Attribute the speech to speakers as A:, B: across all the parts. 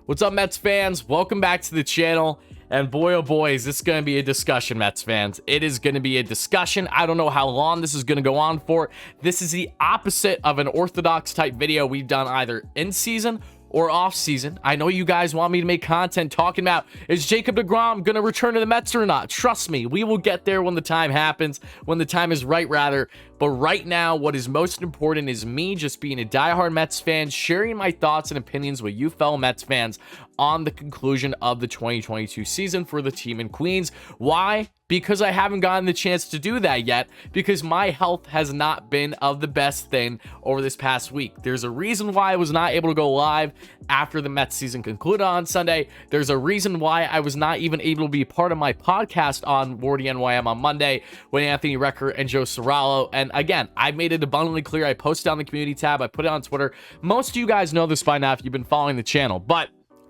A: What's up, Mets fans? Welcome back to the channel. And boy, oh boy, is this going to be a discussion, Mets fans. It is going to be a discussion. I don't know how long this is going to go on for. This is the opposite of an orthodox type video we've done either in season or off season. I know you guys want me to make content talking about, is Jacob deGrom going to return to the Mets or not? Trust me, we will get there when the time happens, when the time is right, rather. But right now, what is most important is me just being a diehard Mets fan, sharing my thoughts and opinions with you fellow Mets fans on the conclusion of the 2022 season for the team in Queens. Why? Because I haven't gotten the chance to do that yet, because my health has not been of the best thing over this past week. There's a reason why I was not able to go live after the Mets season concluded on Sunday. There's a reason why I was not even able to be part of my podcast on WardyNYM on Monday with Anthony Recker and Joe Serralo. And again, I made it abundantly clear. I posted on the community tab. I put it on Twitter. Most of you guys know this by now if you've been following the channel, but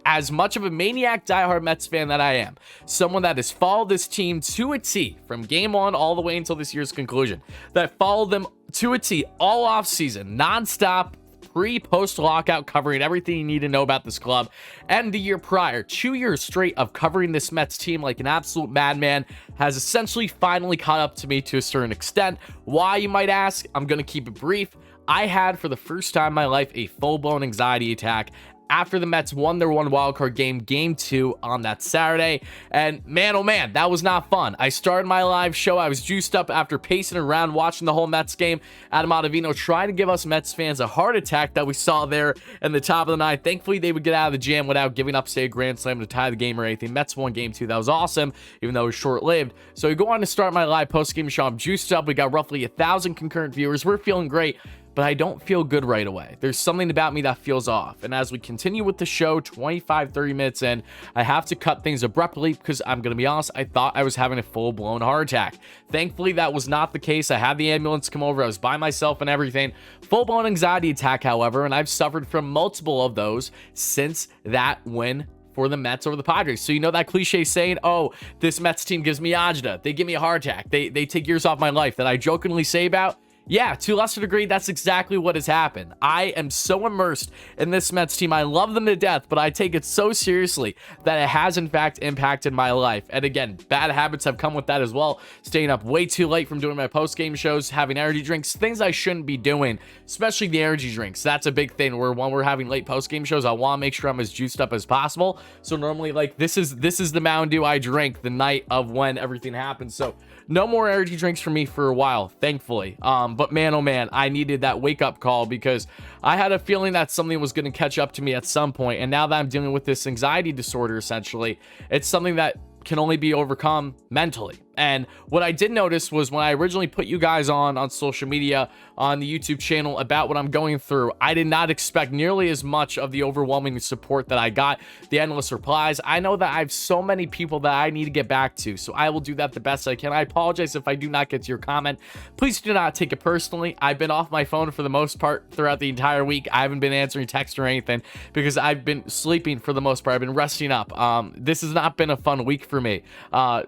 A: as much of a maniac diehard Mets fan that I am, someone that has followed this team to a T from game one all the way until this year's conclusion, that followed them to a T all off season, nonstop, pre-post lockout, covering everything you need to know about this club, and the year prior, 2 years straight of covering this Mets team like an absolute madman, has essentially finally caught up to me to a certain extent. Why, you might ask? I'm going to keep it brief. I had, for the first time in my life, a full-blown anxiety attack after the Mets won their one wildcard game, game 2 on that Saturday. And man, oh man, that was not fun. I started my live show. I was juiced up after pacing around, watching the whole Mets game. Adam Ottavino trying to give us Mets fans a heart attack that we saw there in the top of the ninth. Thankfully, they would get out of the jam without giving up, say, a grand slam to tie the game or anything. Mets won game 2. That was awesome, even though it was short-lived. So we go on to start my live post-game show. I'm juiced up. We got roughly 1,000 concurrent viewers. We're feeling great, but I don't feel good right away. There's something about me that feels off. And as we continue with the show, 25, 30 minutes in, I have to cut things abruptly because I'm going to be honest, I thought I was having a full-blown heart attack. Thankfully, that was not the case. I had the ambulance come over. I was by myself and everything. Full-blown anxiety attack, however, and I've suffered from multiple of those since that win for the Mets over the Padres. So you know that cliche saying, oh, this Mets team gives me agita. They give me a heart attack. They take years off my life that I jokingly say about. Yeah, to a lesser degree, that's exactly what has happened. I am so immersed in this Mets team. I love them to death, but I take it so seriously that it has, in fact, impacted my life. And again, bad habits have come with that as well. Staying up way too late from doing my post-game shows, having energy drinks, things I shouldn't be doing, especially the energy drinks. That's a big thing where when we're having late post-game shows, I want to make sure I'm as juiced up as possible. So normally, like, this is the Mountain Dew I drank the night of when everything happened. So no more energy drinks for me for a while, thankfully. But man, oh man, I needed that wake-up call because I had a feeling that something was going to catch up to me at some point. And now that I'm dealing with this anxiety disorder, essentially, it's something that can only be overcome mentally. And what I did notice was when I originally put you guys on social media, on the YouTube channel about what I'm going through, I did not expect nearly as much of the overwhelming support that I got, the endless replies. I know that I have so many people that I need to get back to, so I will do that the best I can. I apologize if I do not get to your comment. Please do not take it personally. I've been off my phone for the most part throughout the entire week. I haven't been answering texts or anything because I've been sleeping for the most part. I've been resting up. This has not been a fun week for me.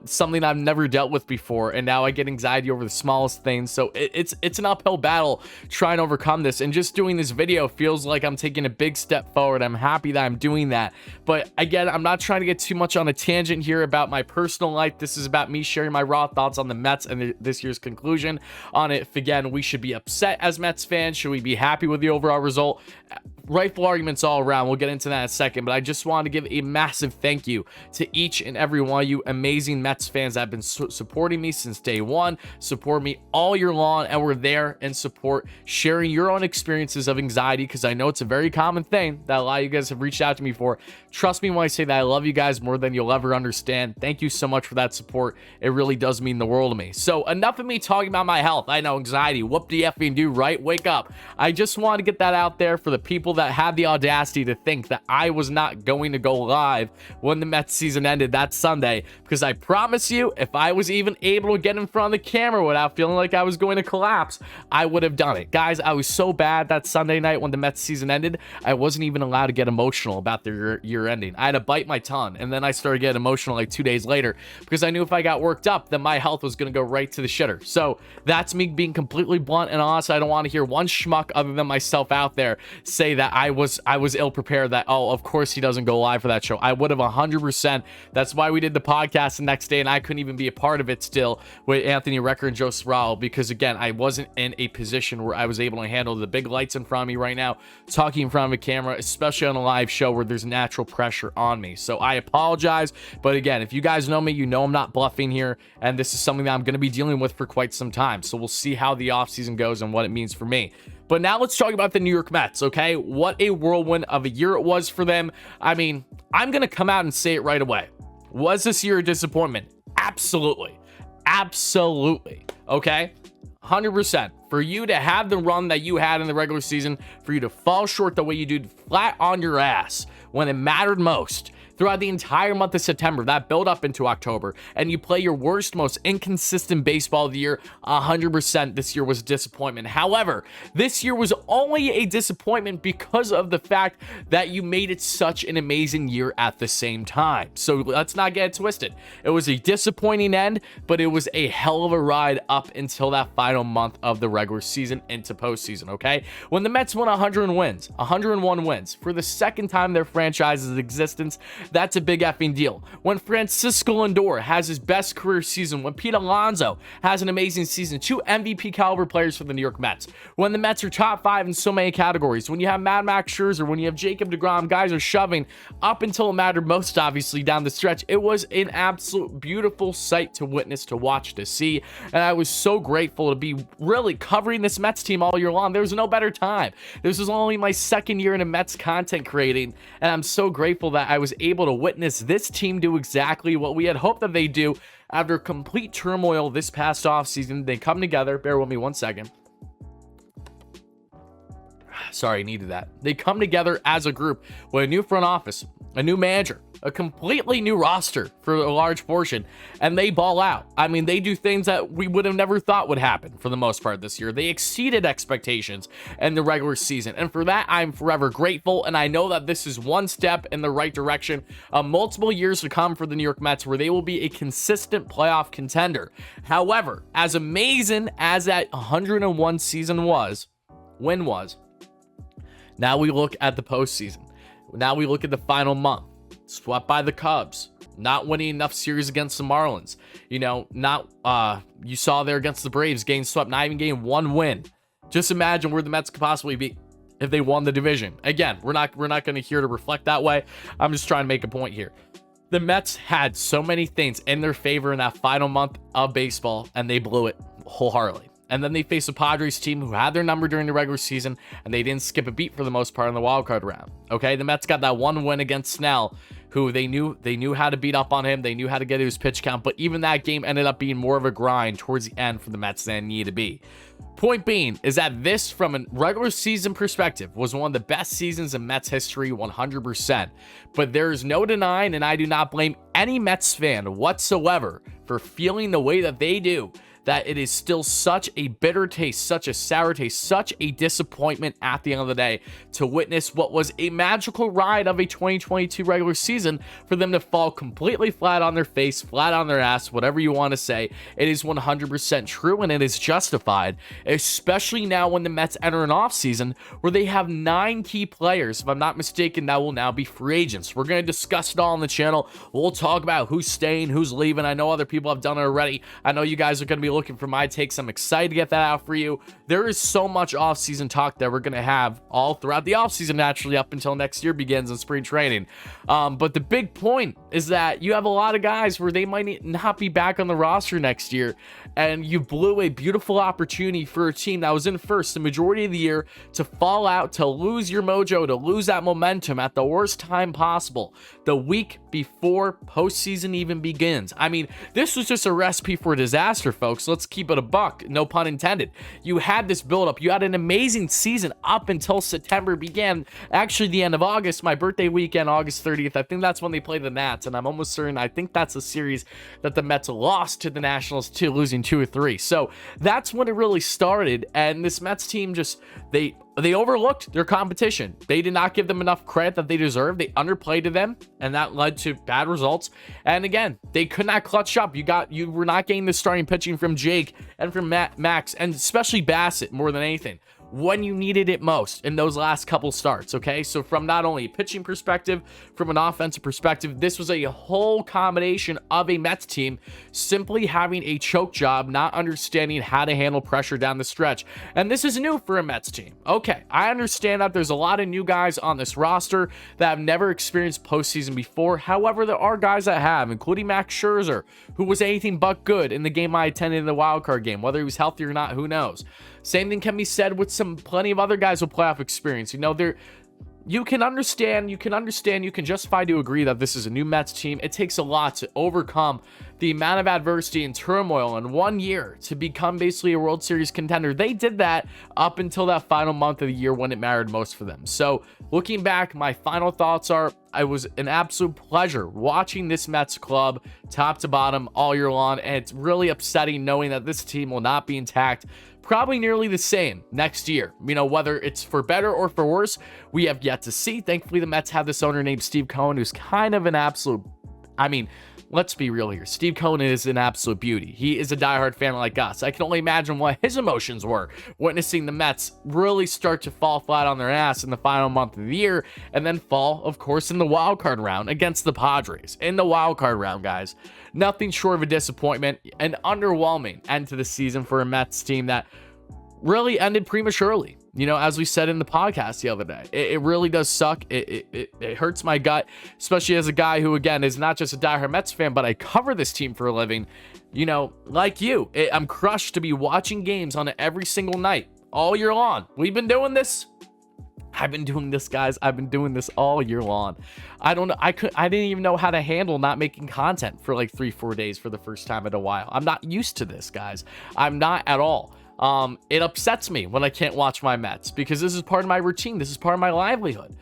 A: Something I've never dealt with before, and now I get anxiety over the smallest things. So it's an uphill battle trying to overcome this, and just doing this video feels like I'm taking a big step forward. I'm happy that I'm doing that, but again, I'm not trying to get too much on a tangent here about my personal life. This is about me sharing my raw thoughts on the Mets and this year's conclusion on it. If again, we should be upset as Mets fans, should we be happy with the overall result? Rightful arguments all around. We'll get into that in a second, but I just wanted to give a massive thank you to each and every one of you amazing Mets fans that have been supporting me since day one, support me all year long, and we're there in support, sharing your own experiences of anxiety, because I know it's a very common thing that a lot of you guys have reached out to me for. Trust me when I say that I love you guys more than you'll ever understand. Thank you so much for that support. It really does mean the world to me. So enough of me talking about my health. I know, anxiety, whoop the effing do, right? Wake up. I just want to get that out there for the people that had the audacity to think that I was not going to go live when the Mets season ended that Sunday, because I promise you, if I was was even able to get in front of the camera without feeling like I was going to collapse, I would have done it. Guys, I was so bad that Sunday night when the Mets season ended, I wasn't even allowed to get emotional about their year ending. I had to bite my tongue, and then I started getting emotional like 2 days later because I knew if I got worked up, then my health was going to go right to the shitter. So that's me being completely blunt and honest. I don't want to hear one schmuck other than myself out there say that I was ill prepared, that, oh, of course he doesn't go live for that show. I would have 100%. That's why we did the podcast the next day, and I couldn't even be a part of it still with Anthony Recker and Joe Sorrell, because again, I wasn't in a position where I was able to handle the big lights in front of me right now, talking in front of a camera, especially on a live show where there's natural pressure on me. So I apologize, but again, if you guys know me, you know I'm not bluffing here, and this is something that I'm going to be dealing with for quite some time. So we'll see how the offseason goes and what it means for me. But now let's talk about the New York Mets, okay? What a whirlwind of a year it was for them. I mean, I'm going to come out and say it right away. Was this year a disappointment? Absolutely. Absolutely. Okay? 100%. For you to have the run that you had in the regular season, for you to fall short the way you did, flat on your ass when it mattered most, throughout the entire month of September, that build up into October, and you play your worst, most inconsistent baseball of the year, 100% this year was a disappointment. However, this year was only a disappointment because of the fact that you made it such an amazing year at the same time. So let's not get it twisted. It was a disappointing end, but it was a hell of a ride up until that final month of the regular season into postseason, okay? When the Mets won 101 wins, for the second time in their franchise's existence, that's a big effing deal. When Francisco Lindor has his best career season, when Pete Alonso has an amazing season, 2 MVP caliber players for the New York Mets, when the Mets are top 5 in so many categories, when you have Mad Max Scherzer, when you have Jacob deGrom, guys are shoving up until it mattered most, obviously, down the stretch. It was an absolute beautiful sight to witness, to watch, to see, and I was so grateful to be really covering this Mets team all year long. There was no better time. This was only my second year into Mets content creating, and I'm so grateful that I was able to witness this team do exactly what we had hoped that they do. After complete turmoil this past offseason, they come together. Bear with me 1 second. Sorry, I needed that. They come together as a group with a new front office, a new manager, a completely new roster for a large portion, and they ball out. I mean, they do things that we would have never thought would happen for the most part this year. They exceeded expectations in the regular season, and for that, I'm forever grateful, and I know that this is one step in the right direction of multiple years to come for the New York Mets, where they will be a consistent playoff contender. However, as amazing as that 101 season was, now we look at the postseason. Now we look at the final month. Swept by the Cubs, not winning enough series against the Marlins. You know, you saw there against the Braves getting swept, not even getting one win. Just imagine where the Mets could possibly be if they won the division. Again, we're not going to here to reflect that way. I'm just trying to make a point here. The Mets had so many things in their favor in that final month of baseball, and they blew it wholeheartedly. And then they faced a Padres team who had their number during the regular season, and they didn't skip a beat for the most part in the wild card round. Okay, the Mets got that one win against Snell, who they knew how to beat up on him. They knew how to get his pitch count, but even that game ended up being more of a grind towards the end for the Mets than it needed to be. Point being is that this, from a regular season perspective, was one of the best seasons in Mets history, 100%. But there's no denying, and I do not blame any Mets fan whatsoever for feeling the way that they do, that it is still such a bitter taste, such a sour taste, such a disappointment at the end of the day to witness what was a magical ride of a 2022 regular season, for them to fall completely flat on their face, flat on their ass, whatever you want to say. It is 100% true, and it is justified, especially now when the Mets enter an offseason where they have 9 key players, if I'm not mistaken, that will now be free agents. We're going to discuss it all on the channel. We'll talk about who's staying, who's leaving. I know other people have done it already. I know you guys are going to be looking for my takes. I'm excited to get that out for you. There is so much offseason talk that we're going to have all throughout the offseason, naturally, up until next year begins in spring training. But the big point is that you have a lot of guys where they might not be back on the roster next year, and you blew a beautiful opportunity for a team that was in first the majority of the year to fall out, to lose your mojo, to lose that momentum at the worst time possible, the week before postseason even begins. I mean, this was just a recipe for disaster, folks. folks, let's keep it a buck, no pun intended. You had this build-up. You had an amazing season up until September began. Actually, the end of August, my birthday weekend, August 30th, I think that's when they played the Nats, and I'm almost certain, I think that's a series that the Mets lost to the Nationals too, losing 2-3. So that's when it really started, and this Mets team just, they overlooked their competition. They did not give them enough credit that they deserved. They underplayed to them, and that led to bad results. And again, they could not clutch up. You were not getting the starting pitching from Jake and from Max, and especially Bassett more than anything, when you needed it most in those last couple starts. Okay, so from not only a pitching perspective, from an offensive perspective, this was a whole combination of a Mets team simply having a choke job, not understanding how to handle pressure down the stretch. And this is new for a Mets team. Okay, I understand that there's a lot of new guys on this roster that have never experienced postseason before. However, there are guys that have, including Max Scherzer, who was anything but good in the game I attended in the wild card game. Whether he was healthy or not, who knows? Same thing can be said with plenty of other guys with playoff experience. You know, you can justify to agree that this is a new Mets team. It takes a lot to overcome the amount of adversity and turmoil in 1 year to become basically a World Series contender. They did that up until that final month of the year when it mattered most for them. So looking back, my final thoughts are, it was an absolute pleasure watching this Mets club top to bottom all year long, and it's really upsetting knowing that this team will not be intact, probably nearly the same next year. You know, whether it's for better or for worse, we have yet to see. Thankfully, the Mets have this owner named Steve Cohen, who's kind of an absolute, I mean, let's be real here. Steve Cohen is an absolute beauty. He is a diehard fan like us. I can only imagine what his emotions were witnessing the Mets really start to fall flat on their ass in the final month of the year, and then fall, of course, in the wild card round against the Padres. In the wild card round, guys. Nothing short of a disappointment, an underwhelming end to the season for a Mets team that really ended prematurely. You know, as we said in the podcast the other day, it really does suck. It hurts my gut, especially as a guy who, again, is not just a diehard Mets fan, but I cover this team for a living. You know, like you, I'm crushed to be watching games on it every single night, all year long. We've been doing this. I've been doing this, guys. I've been doing this all year long. I don't know. I didn't even know how to handle not making content for like 3-4 days for the first time in a while. I'm not used to this, guys. I'm not at all. It upsets me when I can't watch my Mets because this is part of my routine. This is part of my livelihood.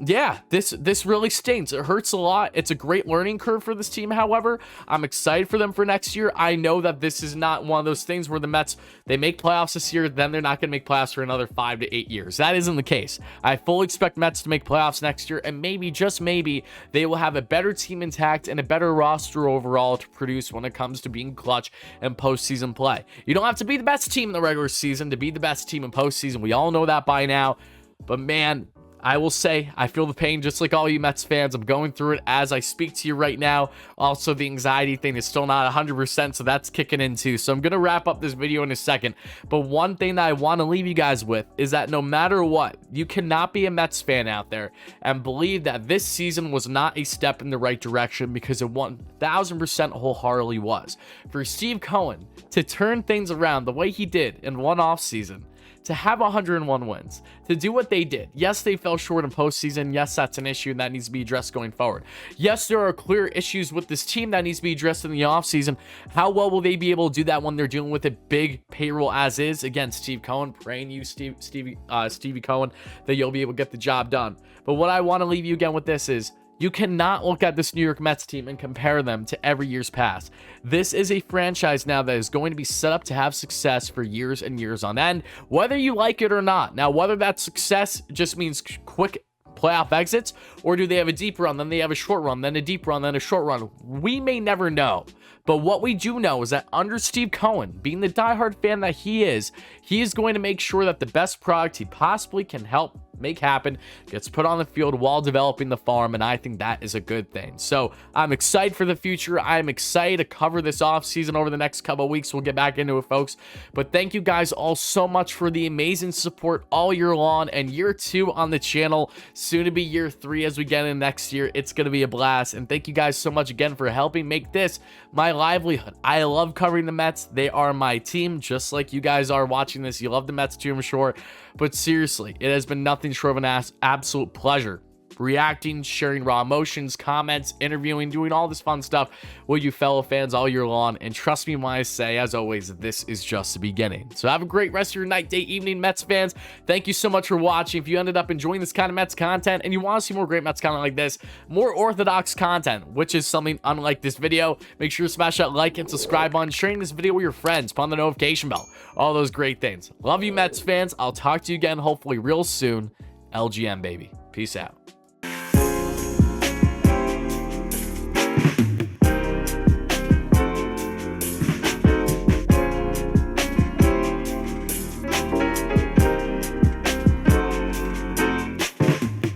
A: Yeah, this really stinks. It hurts a lot. It's a great learning curve for this team. However, I'm excited for them for next year. I know that this is not one of those things where the Mets, they make playoffs this year, then they're not going to make playoffs for another 5 to 8 years. That isn't the case. I fully expect Mets to make playoffs next year, and maybe, just maybe, they will have a better team intact and a better roster overall to produce when it comes to being clutch and postseason play. You don't have to be the best team in the regular season to be the best team in postseason. We all know that by now. But man, I will say, I feel the pain just like all you Mets fans. I'm going through it as I speak to you right now. Also, the anxiety thing is still not 100%, so that's kicking in too. So I'm going to wrap up this video in a second. But one thing that I want to leave you guys with is that no matter what, you cannot be a Mets fan out there and believe that this season was not a step in the right direction, because it 1000% wholeheartedly was. For Steve Cohen to turn things around the way he did in one offseason, to have 101 wins, to do what they did. Yes, they fell short in postseason. Yes, that's an issue and that needs to be addressed going forward. Yes, there are clear issues with this team that needs to be addressed in the offseason. How well will they be able to do that when they're dealing with a big payroll as is? Again, Steve Cohen, praying you, Stevie Cohen, that you'll be able to get the job done. But what I want to leave you again with this is, you cannot look at this New York Mets team and compare them to every year's past. This is a franchise now that is going to be set up to have success for years and years on end, whether you like it or not. Now, whether that success just means quick playoff exits, or do they have a deep run, then they have a short run, then a deep run, then a short run, we may never know. But what we do know is that under Steve Cohen, being the diehard fan that he is going to make sure that the best product he possibly can help make happen gets put on the field while developing the farm, and I think that is a good thing. So I'm excited for the future. I'm excited to cover this offseason over the next couple of weeks. We'll get back into it, folks. But thank you guys all so much for the amazing support all year long, and year 2 on the channel, soon to be year 3 as we get in next year. It's going to be a blast, and thank you guys so much again for helping make this my livelihood. I love covering the Mets. They are my team, just like you guys are watching this. You love the Mets too, I'm sure. But seriously, it has been nothing short of an absolute pleasure reacting, sharing raw emotions, comments, interviewing, doing all this fun stuff with you fellow fans all year long. And trust me when I say, as always, this is just the beginning. So have a great rest of your night, day, evening, Mets fans. Thank you so much for watching. If you ended up enjoying this kind of Mets content and you want to see more great Mets content like this, more orthodox content, which is something unlike this video, make sure to smash that like and subscribe button, sharing this video with your friends, put on the notification bell, all those great things. Love you, Mets fans. I'll talk to you again hopefully real soon. LGM, baby. Peace out.